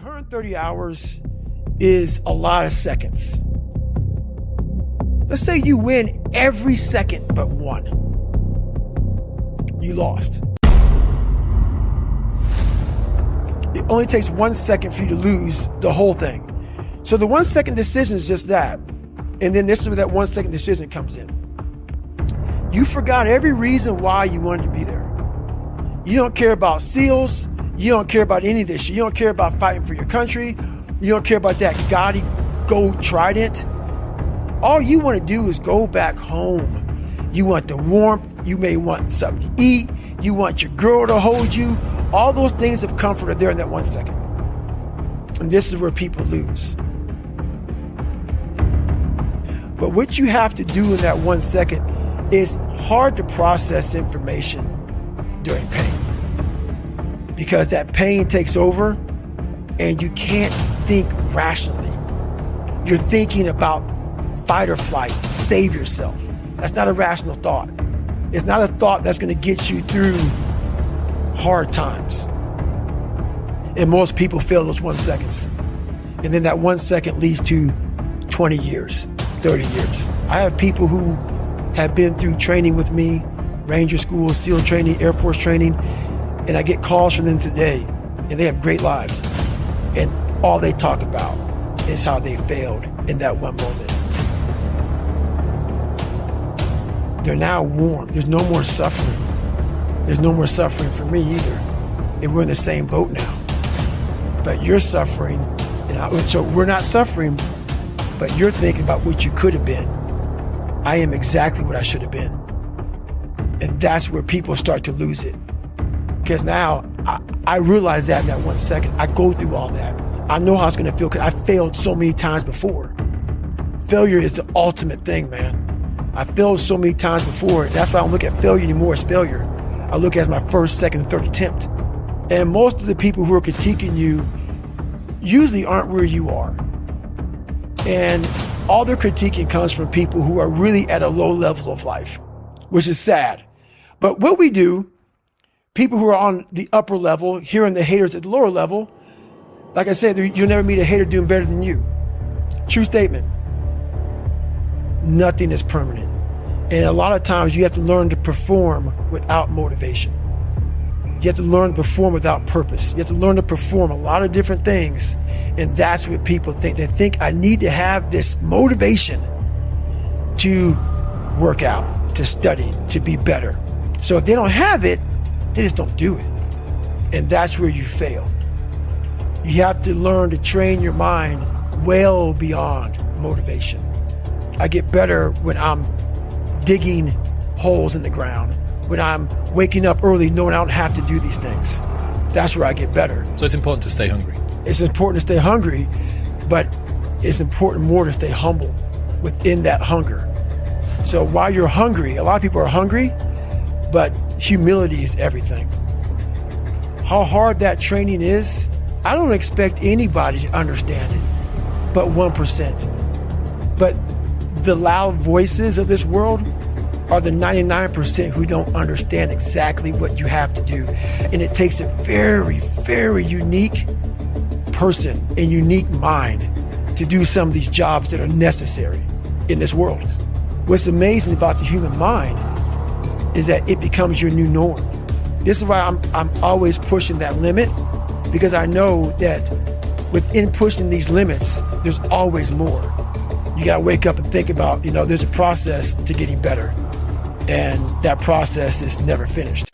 130 hours is a lot of seconds. Let's say you win every second but one. You lost. It only takes 1 second for you to lose the whole thing. So the 1 second decision is just that. And then this is where that 1 second decision comes in. You forgot every reason why you wanted to be there. You don't care about SEALs. You don't care about any of this shit. You don't care about fighting for your country. You don't care about that gaudy gold trident. All you want to do is go back home. You want the warmth. You may want something to eat. You want your girl to hold you. All those things of comfort are there in that 1 second. And this is where people lose. But what you have to do in that 1 second is hard to process information during pain. Because that pain takes over and you can't think rationally. You're thinking about fight or flight, save yourself. That's not a rational thought. It's not a thought that's going to get you through hard times. And most people fail those 1 seconds. And then that 1 second leads to 20 years, 30 years. I have people who have been through training with me, Ranger School, SEAL training, Air Force training, and I get calls from them today, and they have great lives. And all they talk about is how they failed in that one moment. They're now warm. There's no more suffering. There's no more suffering for me either. And we're in the same boat now. But you're suffering, so we're not suffering, but you're thinking about what you could have been. I am exactly what I should have been. And that's where people start to lose it. Because now I realize that in that 1 second. I go through all that. I know how it's going to feel because I failed so many times before. Failure is the ultimate thing, man. I failed so many times before. That's why I don't look at failure anymore as failure. I look at it as my first, second, and third attempt. And most of the people who are critiquing you usually aren't where you are. And all their critiquing comes from people who are really at a low level of life, which is sad. But what we do, people who are on the upper level, hearing the haters at the lower level, like I said, you'll never meet a hater doing better than you. True statement. Nothing is permanent. And a lot of times you have to learn to perform without motivation. You have to learn to perform without purpose. You have to learn to perform a lot of different things. And that's what people think. They think I need to have this motivation to work out, to study, to be better. So if they don't have it, they just don't do it. And that's where you fail. You have to learn to train your mind well beyond motivation. I get better when I'm digging holes in the ground, when I'm waking up early knowing I don't have to do these things. That's where I get better. So it's important to stay hungry. It's important to stay hungry, but it's important more to stay humble within that hunger. So while you're hungry, a lot of people are hungry, but humility is everything. How hard that training is, I don't expect anybody to understand it, but 1%. But the loud voices of this world are the 99% who don't understand exactly what you have to do. And it takes a very, very unique person and unique mind to do some of these jobs that are necessary in this world. What's amazing about the human mind is that it becomes your new norm. This is why I'm always pushing that limit, because I know that within pushing these limits, there's always more. You gotta wake up and think about, there's a process to getting better. And that process is never finished.